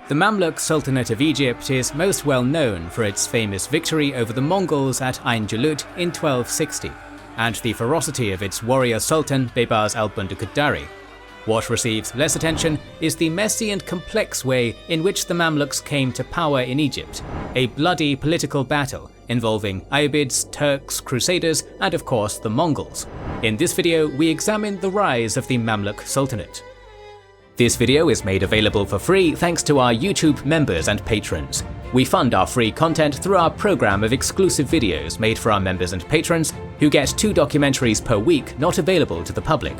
The Mamluk Sultanate of Egypt is most well known for its famous victory over the Mongols at Ain Jalut in 1260, and the ferocity of its warrior sultan Beybaz al-Bundukudari. What receives less attention is the messy and complex way in which the Mamluks came to power in Egypt, a bloody political battle involving Ayyubids, Turks, Crusaders, and of course the Mongols. In this video, we examine the rise of the Mamluk Sultanate. This video is made available for free thanks to our YouTube members and patrons. We fund our free content through our program of exclusive videos made for our members and patrons, who get 2 documentaries per week not available to the public.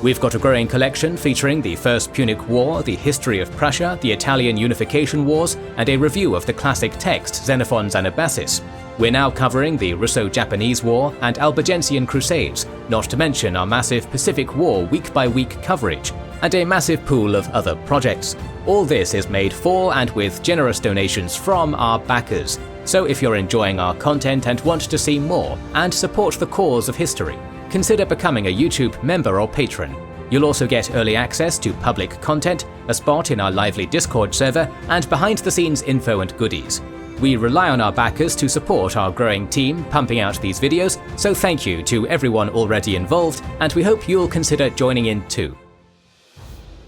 We've got a growing collection featuring the First Punic War, the history of Prussia, the Italian Unification Wars, and a review of the classic text Xenophon's Anabasis. We're now covering the Russo-Japanese War and Albigensian Crusades, not to mention our massive Pacific War week-by-week coverage, and a massive pool of other projects. All this is made for and with generous donations from our backers. So if you're enjoying our content and want to see more and support the cause of history, consider becoming a YouTube member or patron. You'll also get early access to public content, a spot in our lively Discord server, and behind-the-scenes info and goodies. We rely on our backers to support our growing team pumping out these videos, so thank you to everyone already involved, and we hope you'll consider joining in too.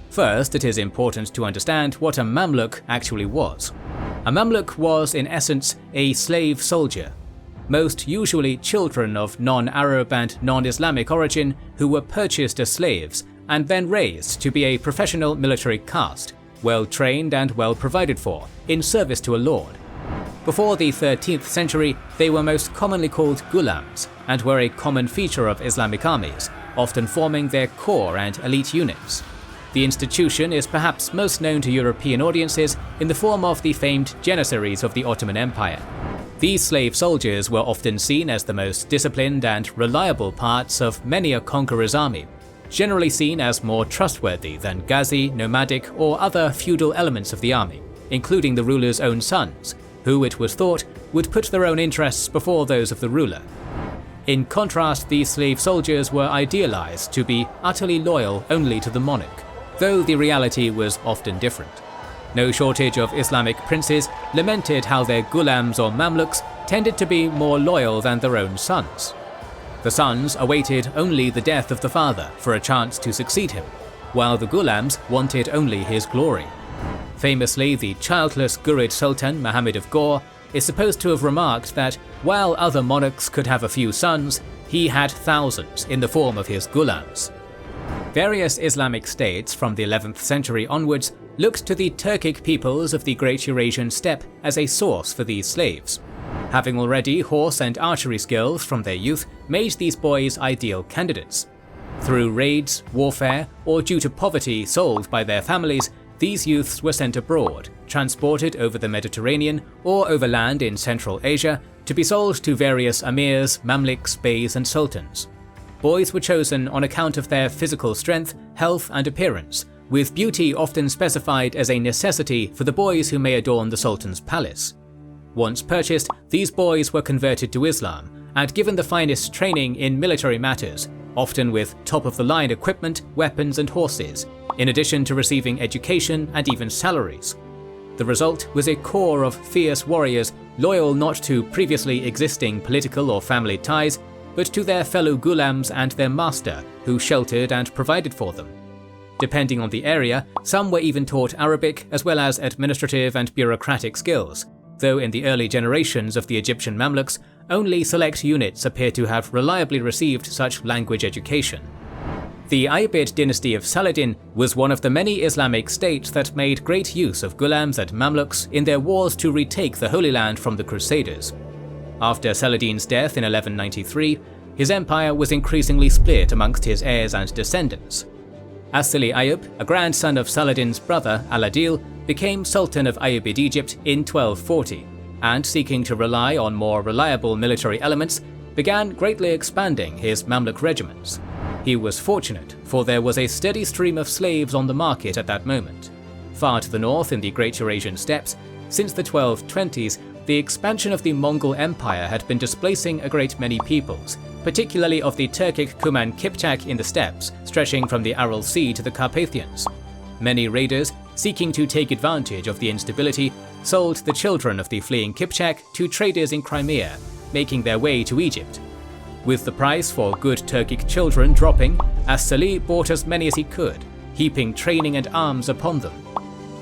First, it is important to understand what a Mamluk actually was. A Mamluk was, in essence, a slave soldier. Most usually children of non-Arab and non-Islamic origin who were purchased as slaves and then raised to be a professional military caste, well trained and well provided for, in service to a lord. Before the 13th century, they were most commonly called gulams and were a common feature of Islamic armies, often forming their core and elite units. The institution is perhaps most known to European audiences in the form of the famed Janissaries of the Ottoman Empire. These slave soldiers were often seen as the most disciplined and reliable parts of many a conqueror's army, generally seen as more trustworthy than Ghazi, nomadic, or other feudal elements of the army, including the ruler's own sons, who it was thought would put their own interests before those of the ruler. In contrast, these slave soldiers were idealized to be utterly loyal only to the monarch, though the reality was often different. No shortage of Islamic princes lamented how their gulams or Mamluks tended to be more loyal than their own sons. The sons awaited only the death of the father for a chance to succeed him, while the gulams wanted only his glory. Famously, the childless Ghurid Sultan Muhammad of Ghor is supposed to have remarked that while other monarchs could have a few sons, he had thousands in the form of his gulams. Various Islamic states from the 11th century onwards looked to the Turkic peoples of the Great Eurasian Steppe as a source for these slaves. Having already horse and archery skills from their youth made these boys ideal candidates. Through raids, warfare, or due to poverty sold by their families, these youths were sent abroad, transported over the Mediterranean or overland in Central Asia to be sold to various emirs, mamliks, beys, and sultans. Boys were chosen on account of their physical strength, health, and appearance, with beauty often specified as a necessity for the boys who may adorn the sultan's palace. Once purchased, these boys were converted to Islam and given the finest training in military matters, often with top-of-the-line equipment, weapons, and horses, in addition to receiving education and even salaries. The result was a core of fierce warriors loyal not to previously existing political or family ties, but to their fellow gulams and their master, who sheltered and provided for them. Depending on the area, some were even taught Arabic as well as administrative and bureaucratic skills, though in the early generations of the Egyptian Mamluks, only select units appear to have reliably received such language education. The Ayyubid dynasty of Saladin was one of the many Islamic states that made great use of gulams and Mamluks in their wars to retake the Holy Land from the Crusaders. After Saladin's death in 1193, his empire was increasingly split amongst his heirs and descendants. As-Sili Ayyub, a grandson of Saladin's brother Al-Adil, became Sultan of Ayyubid Egypt in 1240, and seeking to rely on more reliable military elements, began greatly expanding his Mamluk regiments. He was fortunate, for there was a steady stream of slaves on the market at that moment. Far to the north in the Great Eurasian Steppes, since the 1220s, the expansion of the Mongol Empire had been displacing a great many peoples, particularly of the Turkic Kuman Kipchak in the steppes, stretching from the Aral Sea to the Carpathians. Many raiders, seeking to take advantage of the instability, sold the children of the fleeing Kipchak to traders in Crimea, making their way to Egypt. With the price for good Turkic children dropping, as-Salih bought as many as he could, heaping training and arms upon them.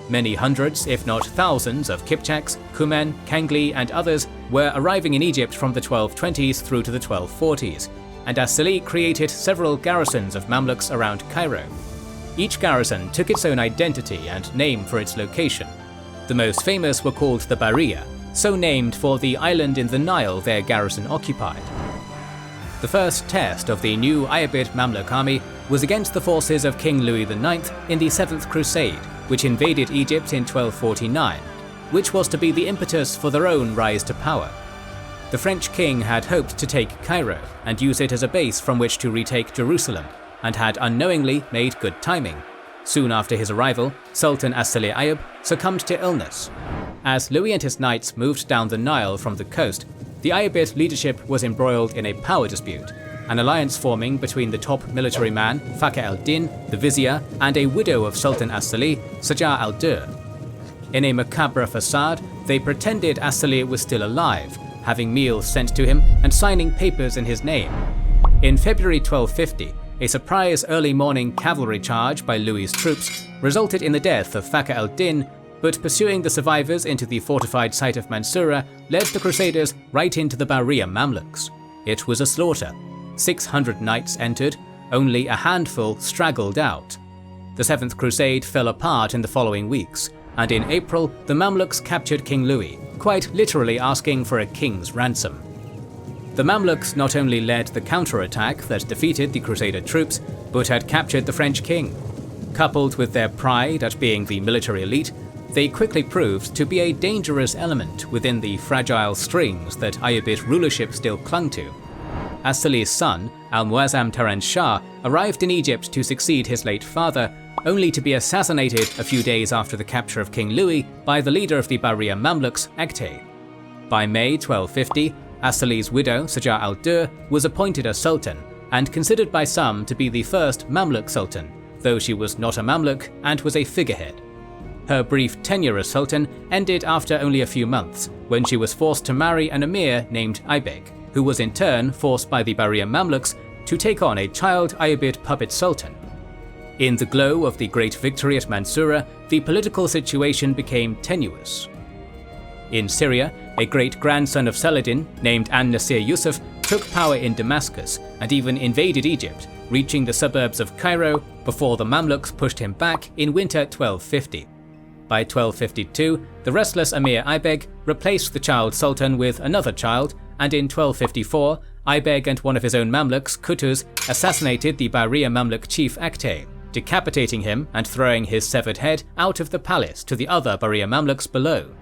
Many hundreds, if not thousands, of Kipchaks, Kumen, Kangli and others were arriving in Egypt from the 1220s through to the 1240s, and as-Salih created several garrisons of Mamluks around Cairo. Each garrison took its own identity and name for its location. The most famous were called the Bahriya, so named for the island in the Nile their garrison occupied. The first test of the new Ayyubid Mamluk army was against the forces of King Louis IX in the 7th Crusade, which invaded Egypt in 1249, which was to be the impetus for their own rise to power. The French king had hoped to take Cairo and use it as a base from which to retake Jerusalem, and had unknowingly made good timing. Soon after his arrival, Sultan as-Salih Ayyub succumbed to illness. As Louis and his knights moved down the Nile from the coast, the Ayyubid leadership was embroiled in a power dispute, an alliance forming between the top military man, Fakhr al-Din, the vizier, and a widow of Sultan as-Salih, Shaja al-Dur. In a macabre facade, they pretended as-Salih was still alive, having meals sent to him and signing papers in his name. In February 1250, a surprise early morning cavalry charge by Louis's troops resulted in the death of Fakhr al-Din, but pursuing the survivors into the fortified site of Mansoura led the Crusaders right into the Bahriya Mamluks. It was a slaughter. 600 knights entered, only a handful straggled out. The 7th Crusade fell apart in the following weeks, and in April the Mamluks captured King Louis, quite literally asking for a king's ransom. The Mamluks not only led the counterattack that defeated the Crusader troops, but had captured the French king. Coupled with their pride at being the military elite, they quickly proved to be a dangerous element within the fragile strings that Ayyubid rulership still clung to. As-Salih's son, Al-Muazzam Taran Shah, arrived in Egypt to succeed his late father, only to be assassinated a few days after the capture of King Louis by the leader of the Bahriya Mamluks, Aktay. By May 1250, As-Salih's widow, Shaja al-Dur, was appointed as sultan, and considered by some to be the first Mamluk sultan, though she was not a Mamluk and was a figurehead. Her brief tenure as sultan ended after only a few months, when she was forced to marry an emir named Aybek, who was in turn forced by the Bahriya Mamluks to take on a child Ayyubid puppet sultan. In the glow of the great victory at Mansoura, the political situation became tenuous. In Syria, a great-grandson of Saladin, named an-Nasir Yusuf, took power in Damascus and even invaded Egypt, reaching the suburbs of Cairo before the Mamluks pushed him back in winter 1250. By 1252, the restless Emir Aybeg replaced the child sultan with another child, and in 1254, Aybeg and one of his own Mamluks, Qutuz, assassinated the Bahriya Mamluk chief Aktay, decapitating him and throwing his severed head out of the palace to the other Bahriya Mamluks below.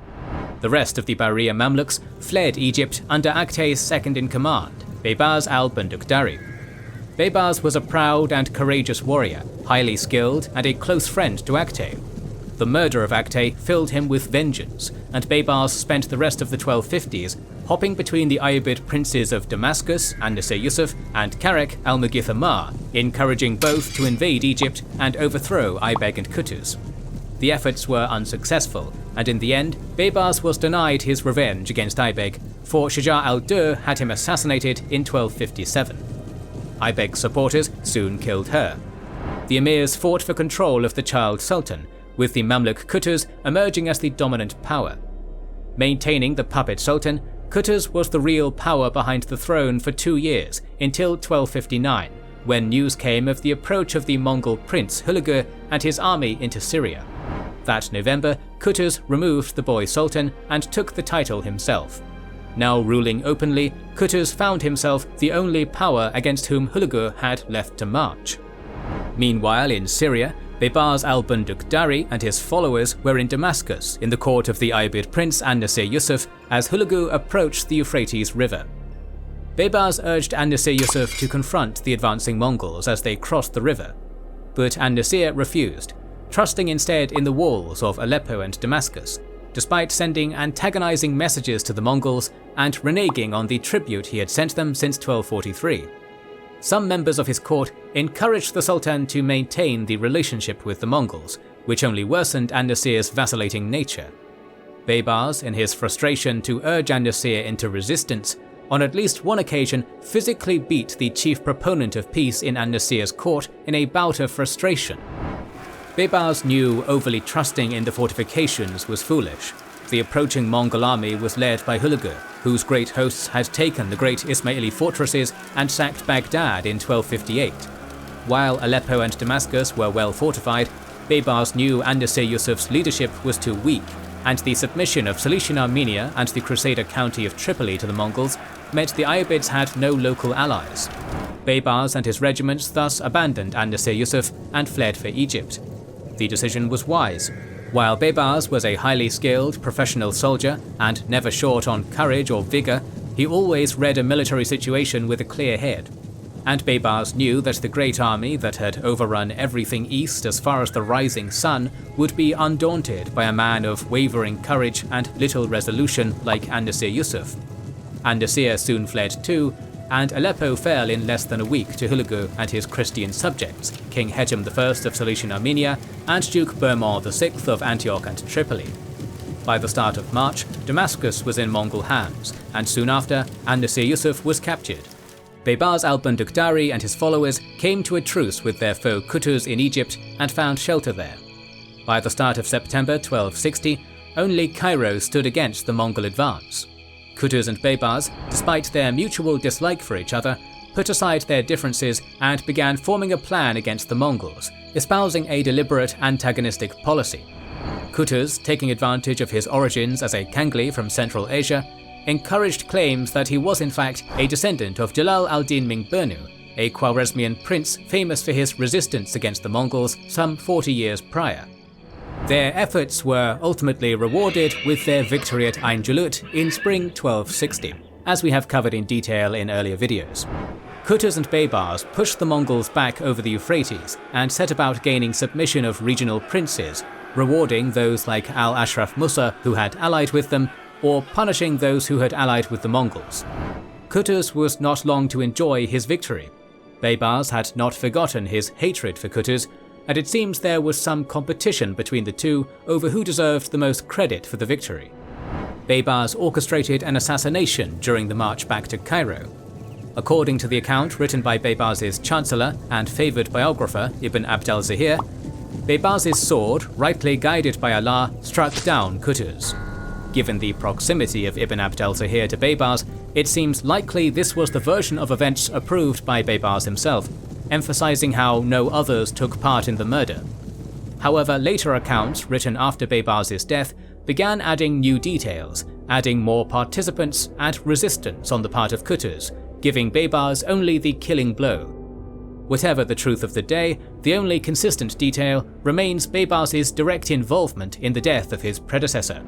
The rest of the Bahriya Mamluks fled Egypt under Aktay's second-in-command, Baybars al-Bundukdari. Baybars was a proud and courageous warrior, highly skilled and a close friend to Aktay. The murder of Aktay filled him with vengeance, and Baybars spent the rest of the 1250s hopping between the Ayyubid princes of Damascus, an-Nasir Yusuf, and Karek al-Mughith Ammar, encouraging both to invade Egypt and overthrow Aybeg and Qutuz. The efforts were unsuccessful, and in the end, Baybars was denied his revenge against Aybeg, for Shaja al-Dur had him assassinated in 1257. Aybeg's supporters soon killed her. The emirs fought for control of the child sultan, with the Mamluk Qutuz emerging as the dominant power. Maintaining the puppet sultan, Qutuz was the real power behind the throne for 2 years, until 1259, when news came of the approach of the Mongol prince Hulagu and his army into Syria. That November, Qutuz removed the boy sultan and took the title himself. Now ruling openly, Qutuz found himself the only power against whom Hulagu had left to march. Meanwhile in Syria, Baybars al-Bundukdari and his followers were in Damascus in the court of the Ayyubid prince an-Nasir Yusuf as Hulagu approached the Euphrates River. Baybars urged an-Nasir Yusuf to confront the advancing Mongols as they crossed the river, but an-Nasir refused, trusting instead in the walls of Aleppo and Damascus, despite sending antagonizing messages to the Mongols and reneging on the tribute he had sent them since 1243. Some members of his court encouraged the Sultan to maintain the relationship with the Mongols, which only worsened an-Nasir's vacillating nature. Baybars, in his frustration to urge an-Nasir into resistance, on at least one occasion physically beat the chief proponent of peace in an-Nasir's court in a bout of frustration. Baybars knew overly trusting in the fortifications was foolish. The approaching Mongol army was led by Hulagu, whose great hosts had taken the great Ismaili fortresses and sacked Baghdad in 1258. While Aleppo and Damascus were well fortified, Baybars knew an-Nasir Yusuf's leadership was too weak, and the submission of Cilician Armenia and the Crusader county of Tripoli to the Mongols meant the Ayyubids had no local allies. Baybars and his regiments thus abandoned an-Nasir Yusuf and fled for Egypt. The decision was wise. While Baybars was a highly skilled professional soldier and never short on courage or vigor, he always read a military situation with a clear head. And Baybars knew that the great army that had overrun everything east as far as the rising sun would be undaunted by a man of wavering courage and little resolution like an-Nasir Yusuf. An-Nasir soon fled too, and Aleppo fell in less than a week to Hulagu and his Christian subjects, King Hejm I of Cilician Armenia and Duke Bohemond VI of Antioch and Tripoli. By the start of March, Damascus was in Mongol hands, and soon after, an-Nasir Yusuf was captured. Baybars al-Bundukdari and his followers came to a truce with their foe Qutuz in Egypt and found shelter there. By the start of September 1260, only Cairo stood against the Mongol advance. Qutuz and Baybars, despite their mutual dislike for each other, put aside their differences and began forming a plan against the Mongols, espousing a deliberate antagonistic policy. Qutuz, taking advantage of his origins as a Kangli from Central Asia, encouraged claims that he was in fact a descendant of Jalal al-Din Mingburnu, a Khwarezmian prince famous for his resistance against the Mongols some 40 years prior. Their efforts were ultimately rewarded with their victory at Ain Jalut in spring 1260, as we have covered in detail in earlier videos. Qutuz and Baybars pushed the Mongols back over the Euphrates and set about gaining submission of regional princes, rewarding those like al-Ashraf Musa who had allied with them, or punishing those who had allied with the Mongols. Qutuz was not long to enjoy his victory. Baybars had not forgotten his hatred for Qutuz, and it seems there was some competition between the two over who deserved the most credit for the victory. Baybars orchestrated an assassination during the march back to Cairo. According to the account written by Baybars' chancellor and favoured biographer Ibn Abd al-Zahir, Baybars' sword, rightly guided by Allah, struck down Qutuz. Given the proximity of Ibn Abd al-Zahir to Baybars, it seems likely this was the version of events approved by Baybars himself, emphasizing how no others took part in the murder. However, later accounts written after Baybars' death began adding new details, adding more participants and resistance on the part of Qutuz, giving Baybars only the killing blow. Whatever the truth of the day, the only consistent detail remains Baybars' direct involvement in the death of his predecessor.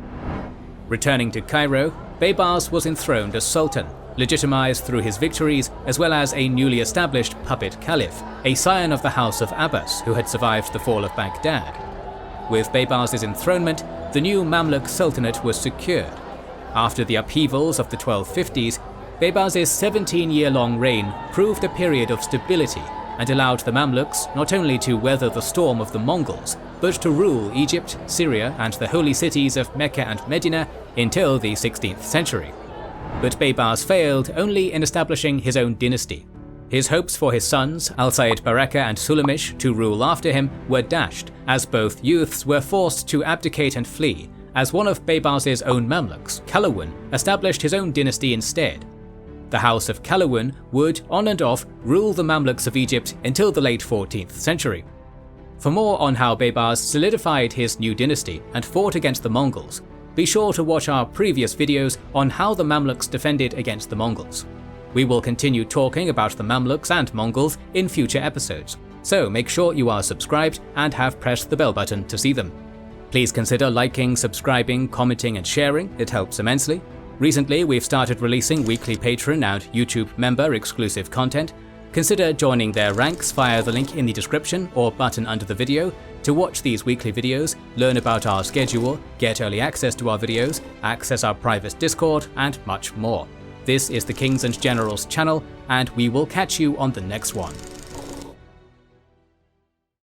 Returning to Cairo, Baybars was enthroned as Sultan, legitimized through his victories as well as a newly established puppet caliph, a scion of the house of Abbas who had survived the fall of Baghdad. With Baybars' enthronement, the new Mamluk Sultanate was secured. After the upheavals of the 1250s, Baybars' 17-year-long reign proved a period of stability and allowed the Mamluks not only to weather the storm of the Mongols, but to rule Egypt, Syria and the holy cities of Mecca and Medina until the 16th century. But Baybars failed only in establishing his own dynasty. His hopes for his sons, Al-Said Baraka and Sulamish, to rule after him were dashed, as both youths were forced to abdicate and flee, as one of Baybars' own Mamluks, Calawun, established his own dynasty instead. The House of Calawun would, on and off, rule the Mamluks of Egypt until the late 14th century. For more on how Baybars solidified his new dynasty and fought against the Mongols, be sure to watch our previous videos on how the Mamluks defended against the Mongols. We will continue talking about the Mamluks and Mongols in future episodes, so make sure you are subscribed and have pressed the bell button to see them. Please consider liking, subscribing, commenting and sharing, it helps immensely. Recently we've started releasing weekly Patreon and YouTube member exclusive content. Consider joining their ranks via the link in the description or button under the video to watch these weekly videos, learn about our schedule, get early access to our videos, access our private Discord and much more. This is the Kings and Generals channel, and we will catch you on the next one.